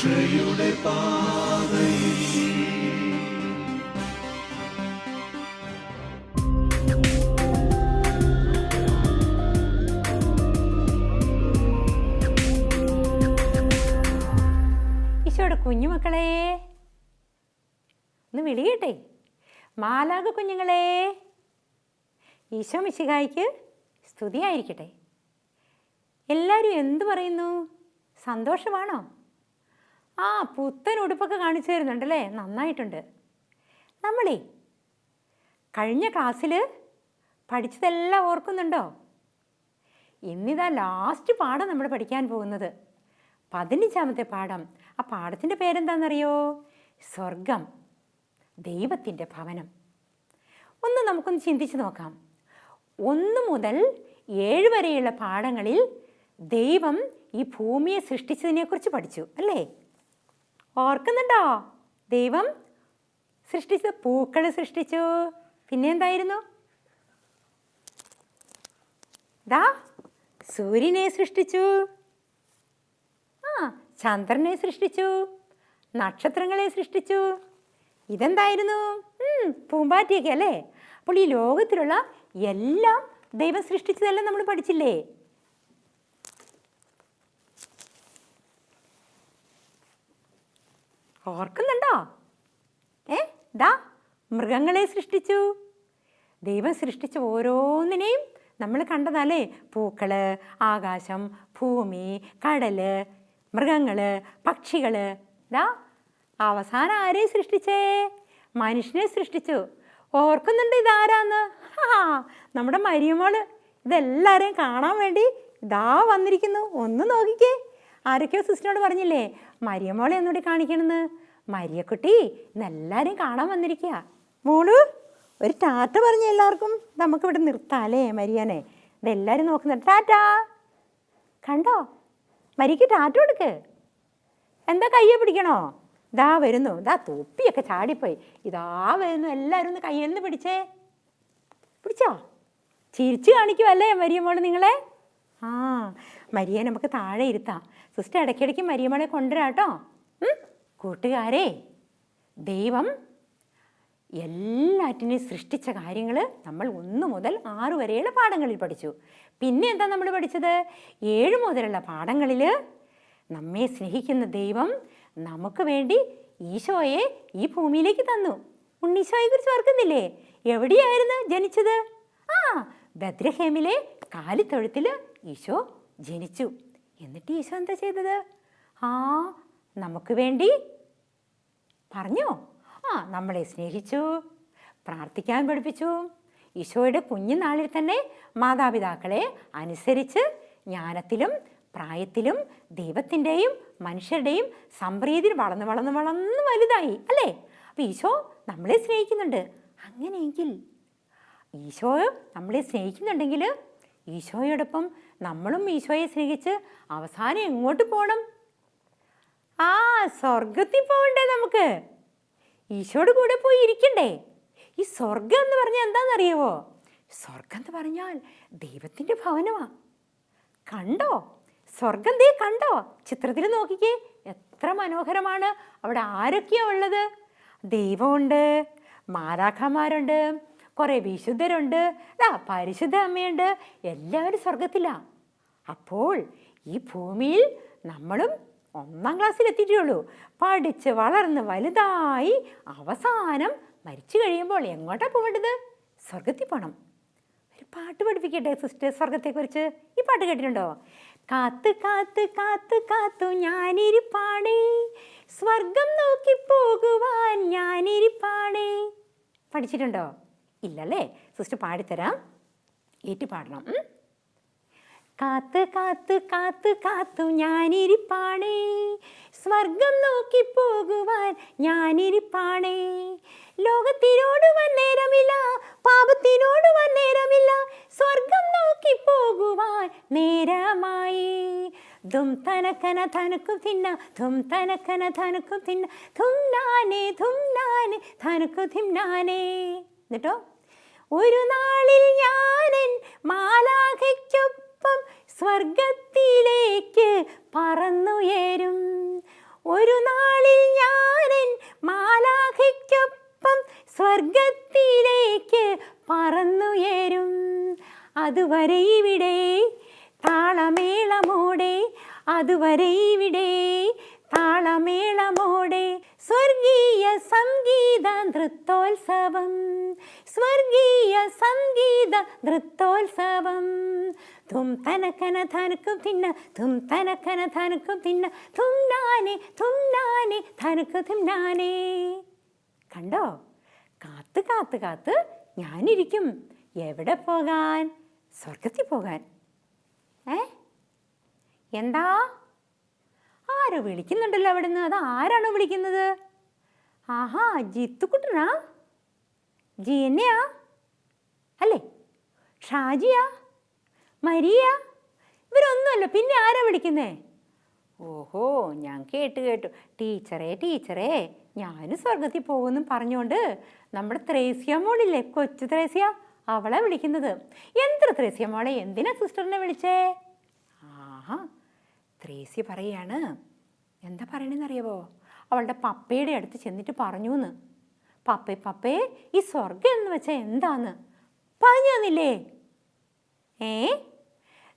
രക്ഷയുടെ പാതയിൽ ഈശോയുടെ കുഞ്ഞുമക്കളെ ഒന്ന് വിളിയട്ടെ. മാലാഖ കുഞ്ഞുങ്ങളെ, ഈശോ മിശിഹായ്ക്ക് സ്തുതിയായിരിക്കട്ടെ. എല്ലാവരും എന്തു പറയുന്നു? സന്തോഷമാണോ? പുത്തൻ ഉടുപ്പൊക്കെ കാണിച്ചു തരുന്നുണ്ടല്ലേ, നന്നായിട്ടുണ്ട്. നമ്മളേ കഴിഞ്ഞ ക്ലാസ്സിൽ പഠിച്ചതെല്ലാം ഓർക്കുന്നുണ്ടോ? ഇന്നിതാ ലാസ്റ്റ് പാഠം നമ്മൾ പഠിക്കാൻ പോകുന്നത്, 15ാമത്തെ പാഠം. ആ പാഠത്തിൻ്റെ പേരെന്താണെന്നറിയോ? സ്വർഗം, ദൈവത്തിൻ്റെ ഭവനം. ഒന്ന് നമുക്കൊന്ന് ചിന്തിച്ച് നോക്കാം. 1 മുതൽ 7 വരെയുള്ള പാഠങ്ങളിൽ ദൈവം ഈ ഭൂമിയെ സൃഷ്ടിച്ചതിനെക്കുറിച്ച് പഠിച്ചു അല്ലേ? ഓർക്കുന്നുണ്ടോ? ദൈവം സൃഷ്ടിച്ച പൂക്കൾ സൃഷ്ടിച്ചു. പിന്നെ എന്തായിരുന്നു? സൂര്യനെ സൃഷ്ടിച്ചു, ചന്ദ്രനെ സൃഷ്ടിച്ചു, നക്ഷത്രങ്ങളെ സൃഷ്ടിച്ചു. ഇതെന്തായിരുന്നു? പൂമ്പാറ്റയൊക്കെ അല്ലേ? അപ്പോൾ ഈ ലോകത്തിലുള്ള എല്ലാം ദൈവം സൃഷ്ടിച്ചതെല്ലാം നമ്മൾ പഠിച്ചില്ലേ? ഓർക്കുന്നുണ്ടോ? മൃഗങ്ങളെ സൃഷ്ടിച്ചു. ദൈവം സൃഷ്ടിച്ച ഓരോന്നിനെയും നമ്മൾ കണ്ടതല്ലേ? പൂക്കള്, ആകാശം, ഭൂമി, കടല്, മൃഗങ്ങള്, പക്ഷികള്. അവസാനം ആരെയും സൃഷ്ടിച്ചേ? മനുഷ്യനെ സൃഷ്ടിച്ചു. ഓർക്കുന്നുണ്ട് ഇതാരാന്ന്? നമ്മുടെ മരിയമോള്. ഇതെല്ലാവരെയും കാണാൻ വേണ്ടി വന്നിരിക്കുന്നു. ഒന്ന് നോക്കിക്കേ. ആരൊക്കെയോ സിസ്റ്ററിനോട് പറഞ്ഞില്ലേ മരിയമോളെ ഒന്നുകൂടി കാണിക്കണമെന്ന്. മരിയക്കുട്ടി ഇന്നെല്ലാവരെയും കാണാൻ വന്നിരിക്കുക. മോള് ഒരു ടാറ്റ പറഞ്ഞ എല്ലാവർക്കും. നമുക്കിവിടെ നിർത്താല്ലേ മരിയനെ? ഇതെല്ലാവരും നോക്കുന്നുണ്ട്. ടാറ്റാ. കണ്ടോ? മരിക്ക് ടാറ്റ കൊടുക്ക്. എന്താ കയ്യെ പിടിക്കണോ? വരുന്നു. തൊപ്പിയൊക്കെ ചാടിപ്പോയി. വരുന്നു. എല്ലാവരും ഒന്ന് കയ്യിൽ നിന്ന് പിടിച്ചോ? ചിരിച്ചു കാണിക്കുമല്ലേ മരിയമ്മോള് നിങ്ങളെ? മരിയെ നമുക്ക് താഴെ ഇരുത്താം. സിസ്റ്റർ ഇടയ്ക്കിടയ്ക്ക് മരിയമ്മളെ കൊണ്ടുവരാട്ടോ. കൂട്ടുകാരെ, ദൈവം എല്ലാറ്റിനെയും സൃഷ്ടിച്ച കാര്യങ്ങൾ നമ്മൾ 1 മുതൽ 6 വരെയുള്ള പാഠങ്ങളിൽ പഠിച്ചു. പിന്നെ എന്താ നമ്മൾ പഠിച്ചത്? 7 മുതലുള്ള പാഠങ്ങളിൽ നമ്മെ സ്നേഹിക്കുന്ന ദൈവം നമുക്ക് വേണ്ടി ഈശോയെ ഈ ഭൂമിയിലേക്ക് തന്നു. ഉണ്ണീശോയെ കുറിച്ച് ഓർക്കുന്നില്ലേ? എവിടെയായിരുന്നു ജനിച്ചത്? ബത്ലഹേമിലെ കാലിത്തൊഴുത്തിൽ ഈശോ ജനിച്ചു. എന്നിട്ട് ഈശോ എന്താ ചെയ്തത്? നമുക്ക് വേണ്ടി പറഞ്ഞോ? നമ്മളെ സ്നേഹിച്ചു, പ്രാർത്ഥിക്കാൻ പഠിപ്പിച്ചു. ഈശോയുടെ കുഞ്ഞുനാളിൽ തന്നെ മാതാപിതാക്കളെ അനുസരിച്ച് ജ്ഞാനത്തിലും പ്രായത്തിലും ദൈവത്തിൻ്റെയും മനുഷ്യരുടെയും സംപ്രീതിയിൽ വളർന്ന് വലുതായി അല്ലേ? അപ്പം ഈശോ നമ്മളെ സ്നേഹിക്കുന്നുണ്ട്. അങ്ങനെയെങ്കിൽ ഈശോ നമ്മളെ സ്നേഹിക്കുന്നുണ്ടെങ്കിൽ ഈശോയോടൊപ്പം നമ്മളും ഈശോയെ സ്നേഹിച്ച് അവസാനം എങ്ങോട്ട് പോകണം? സ്വർഗത്തിൽ പോകണ്ടേ? നമുക്ക് ഈശോയുടെ കൂടെ പോയി ഇരിക്കണ്ടേ? ഈ സ്വർഗം എന്ന് പറഞ്ഞാൽ എന്താണെന്നറിയാവോ? സ്വർഗം എന്ന് പറഞ്ഞാൽ ദൈവത്തിൻ്റെ ഭവനമാണ്. കണ്ടോ സ്വർഗം? കണ്ടോ? ചിത്രത്തിൽ നോക്കിക്കേ, എത്ര മനോഹരമാണ്. അവിടെ ആരൊക്കെയാണ് ഉള്ളത്? ദൈവമുണ്ട്, മാലാഖമാരുണ്ട്, കുറേ വിശുദ്ധരുണ്ട്, പരിശുദ്ധ അമ്മയുണ്ട്. എല്ലാവരും സ്വർഗത്തിലാണ്. അപ്പോൾ ഈ ഭൂമിയിൽ നമ്മളും 1ാം ക്ലാസ്സിൽ എത്തിയിട്ടേ ഉള്ളൂ. പഠിച്ച് വളർന്ന് വലുതായി അവസാനം മരിച്ചു കഴിയുമ്പോൾ എങ്ങോട്ടാണ് പോകേണ്ടത്? സ്വർഗത്തിൽ പോകണം. ഒരു പാട്ട് പഠിപ്പിക്കട്ടെ സിസ്റ്റർ സ്വർഗത്തെക്കുറിച്ച്? ഈ പാട്ട് കേട്ടിട്ടുണ്ടോ? കാത്ത് കാത്ത് കാത്ത് കാത്തു ഞാനിരിപ്പാണേ, സ്വർഗം നോക്കി പോകുവാൻ ഞാനിരിപ്പാണേ. പഠിച്ചിട്ടുണ്ടോ? ഇല്ലല്ലേ? സിസ്റ്റർ പാടിത്തരാം, ഏറ്റ് പാടണം. കാത്ത് കാത്ത് കാത്ത് കാത്തു ഞാനിരിപ്പാണേ, സ്വർഗം നോക്കി പോകുവാൻ ഞാനിരിപ്പാണേ. ലോകത്തിനോട് വന്നേരമില്ല, പാപത്തിനോട് വന്നേരമില്ല, സ്വർഗം നോക്കി പോകുവാൻ നേരമായി. ധും തനക്കന ധനക്കും തിന്ന, ധും തനക്കന ധനക്കും തിന്ന, ധും നാനേ ധനക്കു തിന്നാനേ. എന്നിട്ടോ? ഒരു നാളിൽ ഞാനൻ മാലാഖയ്ക്കൊപ്പം സ്വർഗത്തിലേക്ക് പറന്നുയരും. ഒരു നാളിൽ ഞാനൻ മാലാഖയ്ക്കൊപ്പം സ്വർഗത്തിലേക്ക് പറന്നുയരും. അതുവരെ ഇവിടെ താളമേളമോടെ, അതുവരെ ഇവിടെ താളമേളമോടെ സ്വർഗീയ സംഗീത നൃത്തോത്സവം, സ്വർഗീയ സംഗീത നൃത്തോത്സവം. തും തനക്കന ധനക്കും തിന്ന, തും തനക്കന ധനക്കും തിന്ന, തും നാനെ ധനക്കു തും നാനേ. കണ്ടോ? കാത്ത് കാത്ത് കാത്ത് ഞാനിരിക്കും. എവിടെ പോകാൻ? സ്വർഗത്തിൽ പോകാൻ. എന്താ? ആരോ വിളിക്കുന്നുണ്ടല്ലോ അവിടെ നിന്ന്. അത് ആരാണോ വിളിക്കുന്നത്? ആഹാ, ജിത്തുക്കുട്ടനാ? ജി എന്നെയാ അല്ലേ? ഷാജിയാ? മരിയ? ഇവരൊന്നുമല്ല, പിന്നെ ആരാ വിളിക്കുന്നേ? ഓഹോ, ഞാൻ കേട്ടു. ടീച്ചറേ ഞാനും സ്വർഗത്തിൽ പോകുമെന്നും പറഞ്ഞുകൊണ്ട് നമ്മുടെ ത്രേസ്യ മോളില്ലേ, കൊച്ചു ത്രേസ്യ, അവളെ വിളിക്കുന്നത്. എന്താ ത്രേസ്യ മോളെ, എന്തിനാ സിസ്റ്ററിനെ വിളിച്ചേ? ആഹാ, ത്രേസ്യ പറയാണ്. എന്താ പറയണെന്നറിയാവോ? അവളുടെ പപ്പയുടെ അടുത്ത് ചെന്നിട്ട് പറഞ്ഞു എന്ന്. പപ്പേ ഈ സ്വർഗം എന്ന് വെച്ചാൽ എന്താന്ന് പറഞ്ഞു തന്നില്ലേ?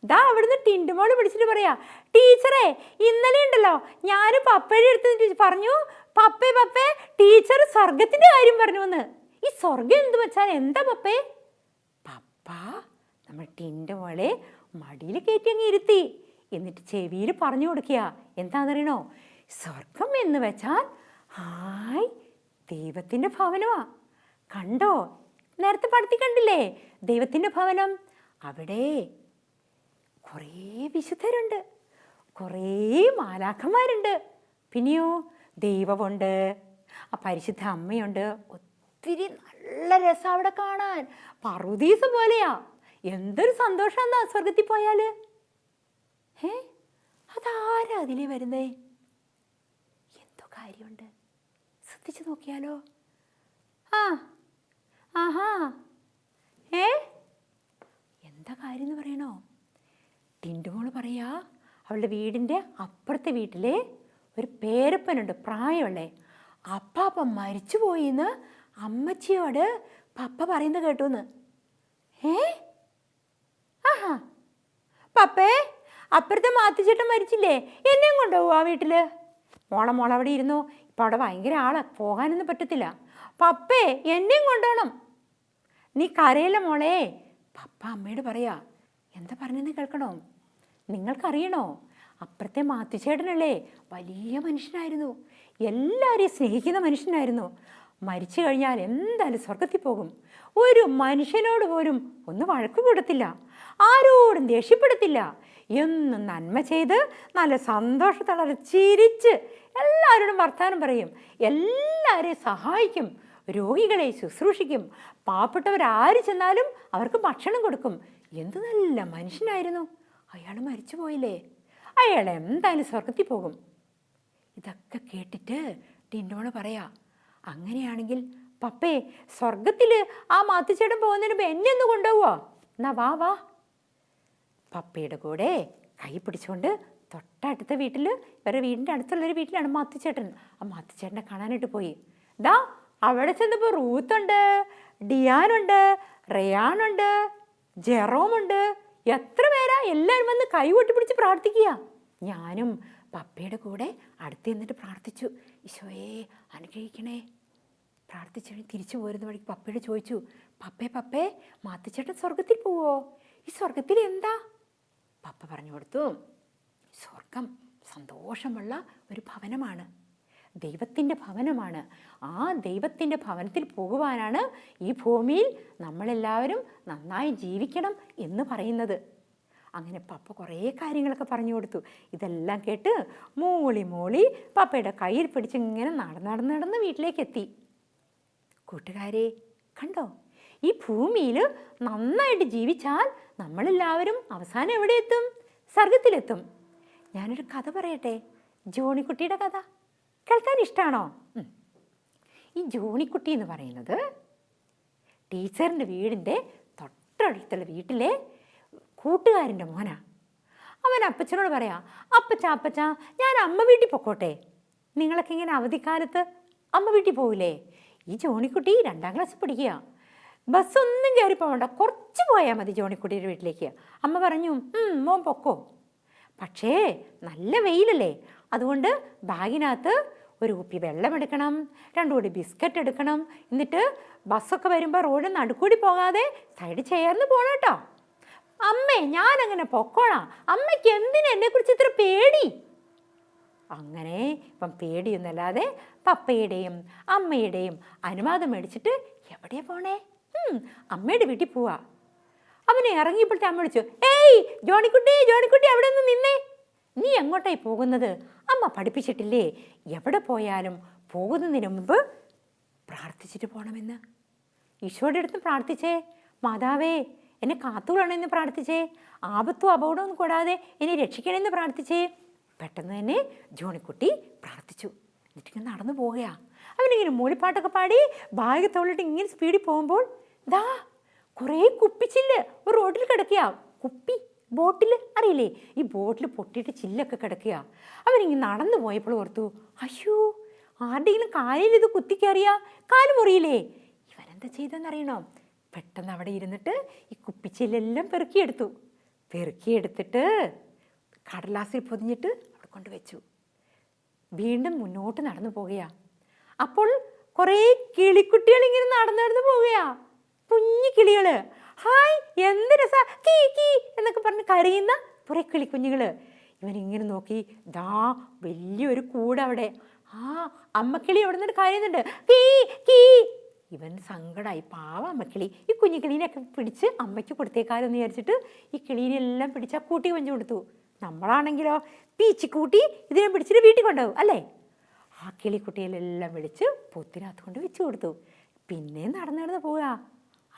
ദാ അവിടുന്ന് ടിൻറ്റുമോള് പിടിച്ചിട്ട് പറയാ, ടീച്ചറേ ഇന്നലെ ഉണ്ടല്ലോ ഞാൻ പപ്പയുടെ അടുത്ത് പറഞ്ഞു, പപ്പേ ടീച്ചർ സ്വർഗത്തിൻ്റെ കാര്യം പറഞ്ഞു എന്ന്. ഈ സ്വർഗം എന്ത് വെച്ചാൽ എന്താ പപ്പേ? പപ്പ നമ്മൾ ടിൻറ്റുമോളെ മടിയിൽ കയറ്റി അങ്ങ് ഇരുത്തി. എന്നിട്ട് ചെവിയിൽ പറഞ്ഞു കൊടുക്കുക. എന്താണെന്നറിയണോ? സ്വർഗം എന്ന് വെച്ചാൽ ഹായ് ദൈവത്തിൻ്റെ ഭവനമാ. കണ്ടോ? നേരത്തെ പഠിത്തി കണ്ടില്ലേ ദൈവത്തിൻ്റെ ഭവനം? അവിടെ കുറേ വിശുദ്ധരുണ്ട്, കുറേ മാലാഖമാരുണ്ട്, പിന്നെയോ ദൈവമുണ്ട്, ആ പരിശുദ്ധ അമ്മയുണ്ട്. ഒത്തിരി നല്ല രസം അവിടെ കാണാൻ. പറുദീസ പോലെയാ. എന്തൊരു സന്തോഷം എന്നാ സ്വർഗത്തിൽ പോയാൽ. അതാരാ അതിലേ വരുന്നേ? എന്തോ കാര്യമുണ്ട്, ശ്രദ്ധിച്ചു നോക്കിയാലോ? ആഹാ എന്താ കാര്യം എന്ന് പറയണോ? ടിൻറ്റുമോള് പറയാ, അവളുടെ വീടിൻ്റെ അപ്പുറത്തെ വീട്ടിലെ ഒരു പേരപ്പനുണ്ട്, പ്രായമുള്ളേ. അപ്പാപ്പ മരിച്ചു പോയിന്ന് അമ്മച്ചിയോട് പപ്പ പറയുന്നത് കേട്ടുന്ന്. ആഹാ, പപ്പേ അപ്പുറത്തെ മാത്തിച്ചേട്ടൻ മരിച്ചില്ലേ, എന്നെയും കൊണ്ടുപോകും ആ വീട്ടിൽ. മോളെ അവിടെ ഇരുന്നു, ഇപ്പം അവിടെ ഭയങ്കര ആളാ, പോകാനൊന്നും പറ്റത്തില്ല. പപ്പേ എന്നെയും കൊണ്ടുപോകണം. നീ കരയില്ല മോളെ. പപ്പ അമ്മയോട് പറയാ. എന്താ പറഞ്ഞെന്ന് കേൾക്കണോ? നിങ്ങൾക്കറിയണോ, അപ്പുറത്തെ മാത്തിച്ചേട്ടനല്ലേ വലിയ മനുഷ്യനായിരുന്നു, എല്ലാവരെയും സ്നേഹിക്കുന്ന മനുഷ്യനായിരുന്നു. മരിച്ചു കഴിഞ്ഞാൽ എന്തായാലും സ്വർഗത്തിൽ പോകും. ഒരു മനുഷ്യനോട് പോലും ഒന്ന് വഴക്ക് കൊടുത്തില്ല, ആരോടും ദേഷ്യപ്പെടുത്തില്ല. എന്നും നന്മ ചെയ്ത് നല്ല സന്തോഷത്തോടെ ചിരിച്ച് എല്ലാവരോടും വർത്തമാനം പറയും, എല്ലാവരെയും സഹായിക്കും, രോഗികളെ ശുശ്രൂഷിക്കും, പാവപ്പെട്ടവരാര് ചെന്നാലും അവർക്ക് ഭക്ഷണം കൊടുക്കും. എന്ത് നല്ല മനുഷ്യനായിരുന്നു. അയാൾ മരിച്ചു പോയില്ലേ, അയാൾ എന്തായാലും സ്വർഗത്തിൽ പോകും. ഇതൊക്കെ കേട്ടിട്ട് ടിൻറ്റോള് പറയാ, അങ്ങനെയാണെങ്കിൽ പപ്പേ സ്വർഗത്തിൽ ആ മാത്തിച്ചേട്ടൻ പോകുന്നതിന് മുമ്പ് എന്നെ ഒന്ന് കൊണ്ടുപോവോ? എന്നാ വാ. പപ്പയുടെ കൂടെ കൈ പിടിച്ചുകൊണ്ട് തൊട്ടടുത്ത വീട്ടിൽ, ഇവരുടെ വീടിൻ്റെ അടുത്തുള്ളൊരു വീട്ടിലാണ് മാത്തിച്ചേട്ടൻ. ആ മാത്തിച്ചേട്ടനെ കാണാനായിട്ട് പോയി. ദാ അവിടെ ചെന്നപ്പോൾ റൂത്തുണ്ട്, ഡിയാനുണ്ട്, റയാനുണ്ട്, ജെറോമുണ്ട്. എത്ര പേരാ! എല്ലാവരും വന്ന് കൈ കൊട്ടിപ്പിടിച്ച് പ്രാർത്ഥിക്കുക. ഞാനും പപ്പയുടെ കൂടെ അടുത്ത് നിന്നിട്ട് പ്രാർത്ഥിച്ചു, ഈശോയെ അനുഗ്രഹിക്കണേ. പ്രാർത്ഥിച്ചു കഴിഞ്ഞ് തിരിച്ചു പോരുന്ന വഴിക്ക് പപ്പയോട് ചോദിച്ചു, പപ്പേ മാത്തിച്ചേട്ടൻ സ്വർഗത്തിൽ പോവോ? ഈ സ്വർഗത്തിൽ എന്താ? പപ്പ പറഞ്ഞു കൊടുത്തു, സ്വർഗം സന്തോഷമുള്ള ഒരു ഭവനമാണ്, ദൈവത്തിൻ്റെ ഭവനമാണ്. ആ ദൈവത്തിൻ്റെ ഭവനത്തിൽ പോകുവാനാണ് ഈ ഭൂമിയിൽ നമ്മളെല്ലാവരും നന്നായി ജീവിക്കണം എന്ന് പറയുന്നത്. അങ്ങനെ പപ്പ കുറേ കാര്യങ്ങളൊക്കെ പറഞ്ഞു കൊടുത്തു. ഇതെല്ലാം കേട്ട് മോളി പപ്പയുടെ കയ്യിൽ പിടിച്ച് ഇങ്ങനെ നടന്ന് വീട്ടിലേക്ക് എത്തി. കൂട്ടുകാരെ കണ്ടോ, ഈ ഭൂമിയിൽ നന്നായിട്ട് ജീവിച്ചാൽ നമ്മളെല്ലാവരും അവസാനം എവിടെ എത്തും? സ്വർഗത്തിലെത്തും. ഞാനൊരു കഥ പറയട്ടെ, ജോണിക്കുട്ടിയുടെ കഥ. കേൾക്കാൻ ഇഷ്ടമാണോ? ഈ ജോണിക്കുട്ടി എന്ന് പറയുന്നത് ടീച്ചറിൻ്റെ വീടിൻ്റെ തൊട്ടടുത്തുള്ള വീട്ടിലെ കൂട്ടുകാരൻ്റെ മോനാ. അവൻ അപ്പച്ചനോട് പറയാ, അപ്പച്ച ഞാൻ അമ്മ വീട്ടിൽ പൊക്കോട്ടെ? നിങ്ങളൊക്കെ ഇങ്ങനെ അവധിക്കാലത്ത് അമ്മ വീട്ടിൽ പോവില്ലേ? ഈ ജോണിക്കുട്ടി 2ാം ക്ലാസ്സിൽ പഠിക്കുക. ബസ്സൊന്നും കയറി പോകണ്ട, കുറച്ച് പോയാൽ മതി ജോണിക്കുട്ടിയുടെ വീട്ടിലേക്ക്. അമ്മ പറഞ്ഞു മോൻ പൊക്കോ. പക്ഷേ നല്ല വെയിലല്ലേ, അതുകൊണ്ട് ബാഗിനകത്ത് ഒരു കുപ്പി വെള്ളം എടുക്കണം, 2 കൂടി ബിസ്ക്കറ്റ് എടുക്കണം. എന്നിട്ട് ബസ്സൊക്കെ വരുമ്പോൾ റോഡ് നടുക്കൂടി പോകാതെ സൈഡ് ചേർന്ന് പോകണം കേട്ടോ. അമ്മേ ഞാനങ്ങനെ പൊക്കോളാം, അമ്മയ്ക്ക് എന്തിനാ എന്നെക്കുറിച്ച് ഇത്ര പേടി? അങ്ങനെ ഇപ്പം പേടിയൊന്നല്ലാതെ പപ്പയുടെയും അമ്മയുടെയും അനുവാദം മേടിച്ചിട്ട് എവിടെയാ പോണേ? അമ്മയുടെ വീട്ടിൽ പോവാ. അവനെ ഇറങ്ങിയപ്പോഴത്തെ അമ്മ വിളിച്ചു, ഏയ് ജോണിക്കുട്ടി ജോണിക്കുട്ടി അവിടെ നിന്ന് നിന്നേ, നീ എങ്ങോട്ടായി പോകുന്നത്? അമ്മ പഠിപ്പിച്ചിട്ടില്ലേ എവിടെ പോയാലും പോകുന്നതിന് മുമ്പ് പ്രാർത്ഥിച്ചിട്ട് പോകണമെന്ന്. ഈശോയുടെ അടുത്ത് പ്രാർത്ഥിച്ചേ, മാതാവേ എന്നെ കാത്തുകൊള്ളണമെന്ന് പ്രാർത്ഥിച്ചേ, ആപത്തും അപകടവും കൂടാതെ എന്നെ രക്ഷിക്കണമെന്ന് പ്രാർത്ഥിച്ചേ. പെട്ടെന്ന് തന്നെ ജോണിക്കുട്ടി പ്രാർത്ഥിച്ചു. എന്നിട്ടിങ്ങനെ നടന്നു പോവുകയാ. അവനിങ്ങനെ മൂളിപ്പാട്ടൊക്കെ പാടി ബാഗ് തോളിട്ട് ഇങ്ങനെ സ്പീഡിൽ പോകുമ്പോൾ ദാ കുറേ കുപ്പിച്ചില്ല് ഒരു റോഡിൽ കിടക്കുക. കുപ്പി ബോട്ടിൽ അറിയില്ലേ, ഈ ബോട്ടിൽ പൊട്ടിയിട്ട് ചില്ലൊക്കെ കിടക്കുക. അവനിങ്ങനെ നടന്നു പോയപ്പോൾ ഓർത്തു, അയ്യോ ആരുടെയെങ്കിലും കാലിൽ ഇത് കുത്തിക്കയറിയാ കാല് മുറിയില്ലേ? ഇവനെന്താ ചെയ്തെന്നറിയണോ? പെട്ടെന്ന് അവിടെ ഇരുന്നിട്ട് ഈ കുപ്പിച്ചില്ലെല്ലാം പെറുക്കിയെടുത്തിട്ട് കടലാസിൽ പൊതിഞ്ഞിട്ട് അവിടെ കൊണ്ടുവച്ചു. വീണ്ടും മുന്നോട്ട് നടന്നു പോകുകയാ. അപ്പോൾ കുറേ കിളിക്കുട്ടികൾ ഇങ്ങനെ നടന്നു പോവുകയാ. കുഞ്ഞു കിളികൾ, ഹായ് എന്ത് രസാ കീ കീ എന്നൊക്കെ പറഞ്ഞ് കരയുന്ന കുറേ കിളിക്കുഞ്ഞുങ്ങൾ. ഇവനിങ്ങനെ നോക്കി, ദാ വലിയൊരു കൂട് അവിടെ. അമ്മക്കിളി അവിടെ നിന്നിട്ട് കരയുന്നുണ്ട്, കീ കീ. ഇവൻ സങ്കടമായി, പാവ അമ്മക്കിളി. ഈ കുഞ്ഞു കിളീനെയൊക്കെ പിടിച്ച് അമ്മയ്ക്ക് കൊടുത്തേക്കാരെന്ന് വിചാരിച്ചിട്ട് ഈ കിളീനെല്ലാം പിടിച്ച് ആ കൂട്ടി കൊഞ്ചു കൊടുത്തു. നമ്മളാണെങ്കിലോ പീച്ചിക്കൂട്ടി ഇതിനെ പിടിച്ചിട്ട് വീട്ടിൽ കൊണ്ടുപോകും അല്ലേ? ആ കിളിക്കുട്ടികളെല്ലാം വിളിച്ച് പൊത്തിനകത്ത് കൊണ്ട് വെച്ച് കൊടുത്തു. പിന്നെ നടന്ന് പോവുക.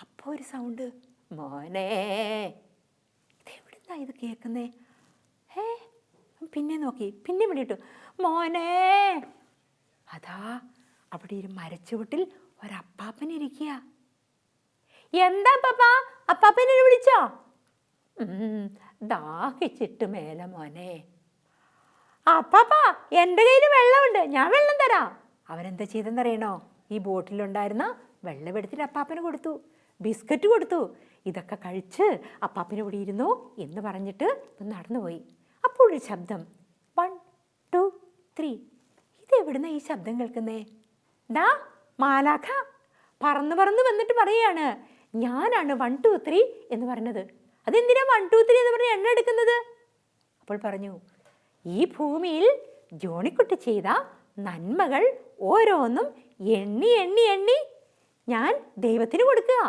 അപ്പോൾ ഒരു സൗണ്ട്, മോനെ. ഇതെവിടുന്നാ ഇത് കേൾക്കുന്നേ? പിന്നെ നോക്കി, പിന്നെ വിളിയിട്ടു, മോനെ. അതാ അവിടെ ഒരു മരച്ചുവട്ടിൽ ഒരപ്പാപ്പനിരിക്കുക. എന്താ പാപ്പ, അപ്പാപ്പനെ വിളിച്ചോ? ദാഹിച്ചിട്ട് മേലെ മോനെ. അപ്പാപ്പ എൻ്റെ കയ്യിൽ വെള്ളമുണ്ട്, ഞാൻ വെള്ളം തരാം. അവനെന്താ ചെയ്തെന്നറിയണോ? ഈ ബോട്ടിലുണ്ടായിരുന്ന വെള്ളം എടുത്തിട്ട് അപ്പാപ്പന് കൊടുത്തു, ബിസ്ക്കറ്റ് കൊടുത്തു. ഇതൊക്കെ കഴിച്ച് അപ്പാപ്പന് ഇവിടെ ഇരുന്നു എന്ന് പറഞ്ഞിട്ട് നടന്നുപോയി. അപ്പോൾ ഒരു ശബ്ദം, 1 2 3. ഇതെവിടുന്ന ഈ ശബ്ദം കേൾക്കുന്നേ? ദാ മാലാഖ പറന്ന് വന്നിട്ട് പറയാണ്, ഞാനാണ് 1 2 3 എന്ന് പറഞ്ഞത്. അതെന്തിനാ 1 2 3 എന്ന് പറഞ്ഞ് എണ്ണ എടുക്കുന്നത്? അപ്പോൾ പറഞ്ഞു, ഈ ഭൂമിയിൽ ജോണിക്കുട്ടി ചെയ്ത നന്മകൾ ഓരോന്നും എണ്ണി ഞാൻ ദൈവത്തിന് കൊടുക്കുക.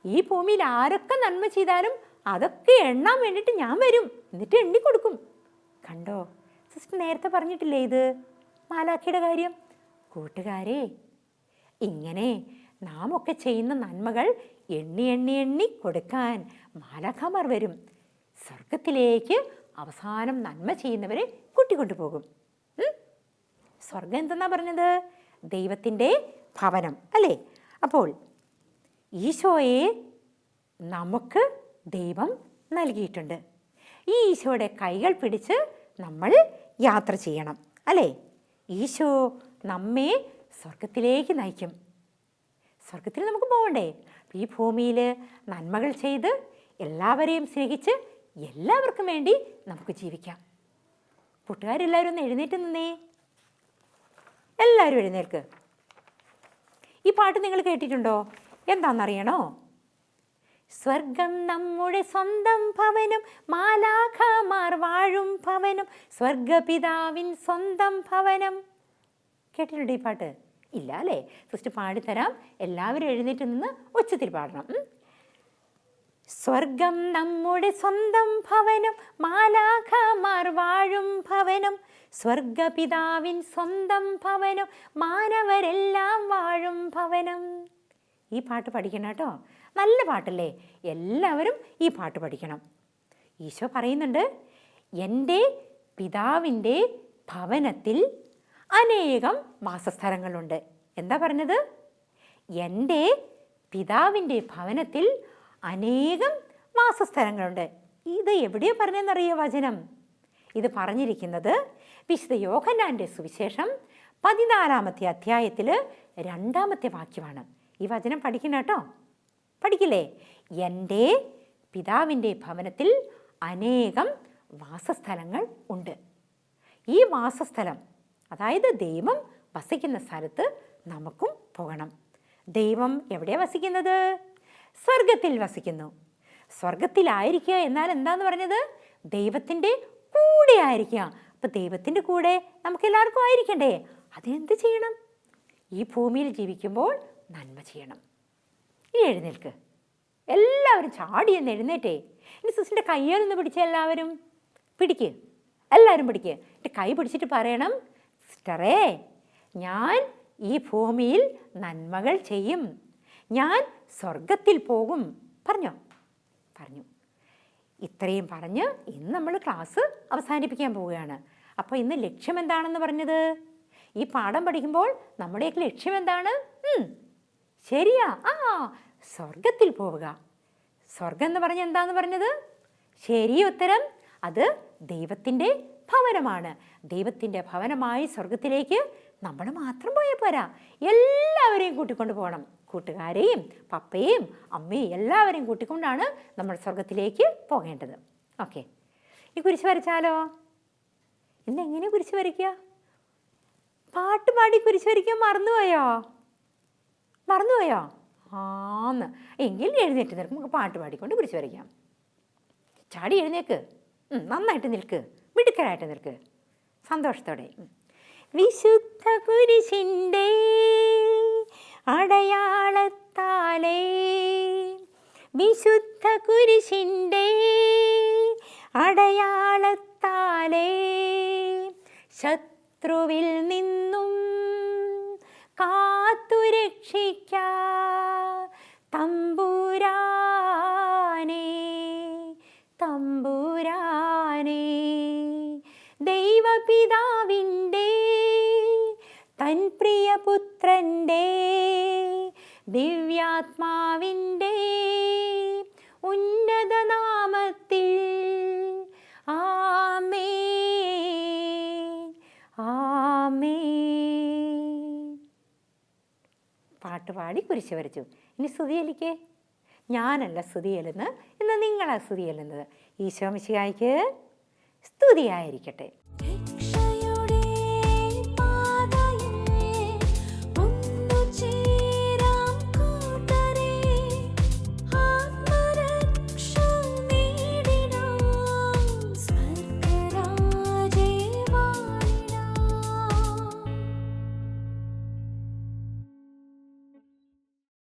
ഈ ഭൂമിയിൽ ആരൊക്കെ നന്മ ചെയ്താലും അതൊക്കെ എണ്ണാൻ വേണ്ടിയിട്ട് ഞാൻ വരും, എന്നിട്ട് എണ്ണി കൊടുക്കും. കണ്ടോ സിസ്റ്റർ നേരത്തെ പറഞ്ഞിട്ടില്ലേ ഇത് മാലാഖയുടെ കാര്യം? കൂട്ടുകാരെ, ഇങ്ങനെ നാം ഒക്കെ ചെയ്യുന്ന നന്മകൾ എണ്ണി കൊടുക്കാൻ മാലാഖമാർ വരും. സ്വർഗത്തിലേക്ക് അവസാനം നന്മ ചെയ്യുന്നവരെ കൂട്ടിക്കൊണ്ടുപോകും. സ്വർഗം എന്തെന്നാ പറഞ്ഞത്? ദൈവത്തിൻ്റെ ഭവനം അല്ലേ? അപ്പോൾ ഈശോയെ നമുക്ക് ദൈവം നൽകിയിട്ടുണ്ട്. ഈ ഈശോയുടെ കൈകൾ പിടിച്ച് നമ്മൾ യാത്ര ചെയ്യണം അല്ലേ? ഈശോ നമ്മെ സ്വർഗത്തിലേക്ക് നയിക്കും. സ്വർഗത്തിൽ നമുക്ക് പോകണ്ടേ? ഈ ഭൂമിയിൽ നന്മകൾ ചെയ്ത് എല്ലാവരെയും സ്നേഹിച്ച് എല്ലാവർക്കും വേണ്ടി നമുക്ക് ജീവിക്കാം. കൂട്ടുകാരെല്ലാവരും ഒന്ന് എഴുന്നേറ്റ് നിന്നേ. എല്ലാവരും എഴുന്നേൽക്ക്. ഈ പാട്ട് നിങ്ങൾ കേട്ടിട്ടുണ്ടോ? എന്താണെന്നറിയണോ? സ്വർഗം നമ്മുടെ സ്വന്തം ഭവനം, മാലാഖമാർ വാഴും ഭവനം, സ്വർഗപിതാവിൻ സ്വന്തം ഭവനം. കേട്ടിട്ടുണ്ടോ ഈ പാട്ട്? ഇല്ല അല്ലേ? ഫസ്റ്റ് പാടിത്തരാം. എല്ലാവരും എഴുന്നേറ്റ് നിന്ന് ഉച്ചത്തിൽ പാടണം. സ്വർഗം നമ്മുടെ സ്വന്തം ഭവനം, മാലാഖമാർ വാഴും ഭവനം, സ്വർഗപിതാവിൻ സ്വന്തം ഭവനം, മാനവരെല്ലാം വാഴും ഭവനം. ഈ പാട്ട് പഠിക്കണം കേട്ടോ. നല്ല പാട്ടല്ലേ? എല്ലാവരും ഈ പാട്ട് പഠിക്കണം. ഈശോ പറയുന്നുണ്ട്, എൻ്റെ പിതാവിൻ്റെ ഭവനത്തിൽ അനേകം വാസസ്ഥലങ്ങളുണ്ട്. എന്താ പറഞ്ഞത്? എൻ്റെ പിതാവിൻ്റെ ഭവനത്തിൽ അനേകം വാസസ്ഥലങ്ങളുണ്ട്. ഇത് എവിടെയാണ് പറഞ്ഞതെന്നറിയോ വചനം? ഇത് പറഞ്ഞിരിക്കുന്നത് വിശുദ്ധ യോഹന്നാൻ്റെ സുവിശേഷം 14-ാമത്തെ അധ്യായത്തിൽ 2-ാമത്തെ വാക്യമാണ്. ഈ വചനം പഠിക്കണം കേട്ടോ. പഠിക്കില്ലേ? എൻ്റെ പിതാവിൻ്റെ ഭവനത്തിൽ അനേകം വാസസ്ഥലങ്ങൾ ഉണ്ട്. ഈ വാസസ്ഥലം, അതായത് ദൈവം വസിക്കുന്ന സ്ഥലത്ത് നമുക്കും പോകണം. ദൈവം എവിടെയാണ് വസിക്കുന്നത്? സ്വർഗത്തിൽ വസിക്കുന്നു. സ്വർഗത്തിലായിരിക്കുക എന്നാൽ എന്താന്ന് പറഞ്ഞത്? ദൈവത്തിൻ്റെ കൂടെ ആയിരിക്കുക. അപ്പം ദൈവത്തിൻ്റെ കൂടെ നമുക്കെല്ലാവർക്കും ആയിരിക്കണ്ടേ? അതിനെന്ത് ചെയ്യണം? ഈ ഭൂമിയിൽ ജീവിക്കുമ്പോൾ നന്മ ചെയ്യണം. ഇനി എഴുന്നേൽക്ക്. എല്ലാവരും ചാടി എന്ന് എഴുന്നേറ്റേ. ഇനി സിസ്റ്ററിൻ്റെ കയ്യിലൊന്ന് പിടിച്ച എല്ലാവരും പിടിക്ക്. എല്ലാവരും പിടിക്ക്. എൻ്റെ കൈ പിടിച്ചിട്ട് പറയണം, സിസ്റ്ററേ, ഞാൻ ഈ ഭൂമിയിൽ നന്മകൾ ചെയ്യും. ഞാൻ സ്വർഗത്തിൽ പോകും. പറഞ്ഞോ? പറഞ്ഞു. ഇത്രയും പറഞ്ഞ് ഇന്ന് നമ്മൾ ക്ലാസ് അവസാനിപ്പിക്കാൻ പോവുകയാണ്. അപ്പോൾ ഇന്ന് ലക്ഷ്യം എന്താണെന്ന് പറഞ്ഞത്? ഈ പാഠം പഠിക്കുമ്പോൾ നമ്മുടെയൊക്കെ ലക്ഷ്യം എന്താണ്? ശരിയാ, സ്വർഗത്തിൽ പോവുക. സ്വർഗം എന്ന് പറഞ്ഞാൽ എന്താന്ന് പറഞ്ഞത്? ശരി ഉത്തരം. അത് ദൈവത്തിൻ്റെ ഭവനമാണ്. ദൈവത്തിൻ്റെ ഭവനമായി സ്വർഗത്തിലേക്ക് നമ്മൾ മാത്രം പോയാൽ പോരാ, എല്ലാവരെയും കൂട്ടിക്കൊണ്ട് പോകണം. കൂട്ടുകാരെയും പപ്പയും അമ്മയും എല്ലാവരെയും കൂട്ടിക്കൊണ്ടാണ് നമ്മൾ സ്വർഗത്തിലേക്ക് പോകേണ്ടത്. ഓക്കെ, ഈ കുരിശ് വരച്ചാലോ? ഇന്ന് എങ്ങനെ കുരിശ് വരയ്ക്കുക? പാട്ട് പാടി കുരിശ് വരയ്ക്കാൻ മറന്നുപോയോ? ആന്ന് എങ്കിൽ എഴുന്നേറ്റ് നിൽക്കും. നമുക്ക് പാട്ട് പാടിക്കൊണ്ട് കുരിശ് വരയ്ക്കാം. ചാടി എഴുന്നേക്ക്. നന്നായിട്ട് നിൽക്ക്. മിടുക്കരായിട്ട് നിൽക്ക്. സന്തോഷത്തോടെ. വിശുദ്ധ കുരിശിൻ്റെ അടയാളത്താലേ, വിശുദ്ധ കുരിശിൻ്റെ അടയാളത്താലേ, ശത്രുവിൽ നിന്നും കാത്തുരക്ഷിക്കാ തമ്പുരാനേ, തമ്പുരാനേ, ദൈവപിതാവിൻ്റെ തൻ പ്രിയപുത്രൻ്റെ ദിവ്യാത്മാവിൻ്റെ ഉന്നത നാമത്തിൽ ആമേൻ, ആമേൻ. പാട്ടുപാടി കുരിശ് വരച്ചു. ഇനി സ്തുതിയലിക്കേ. ഞാനല്ല സ്തുതിയല്ലെന്ന്, ഇന്ന് നിങ്ങളാണ് സ്തുതിയല്ലുന്നത്. ഈശോ മിശിഹായ്ക്ക് സ്തുതിയായിരിക്കട്ടെ.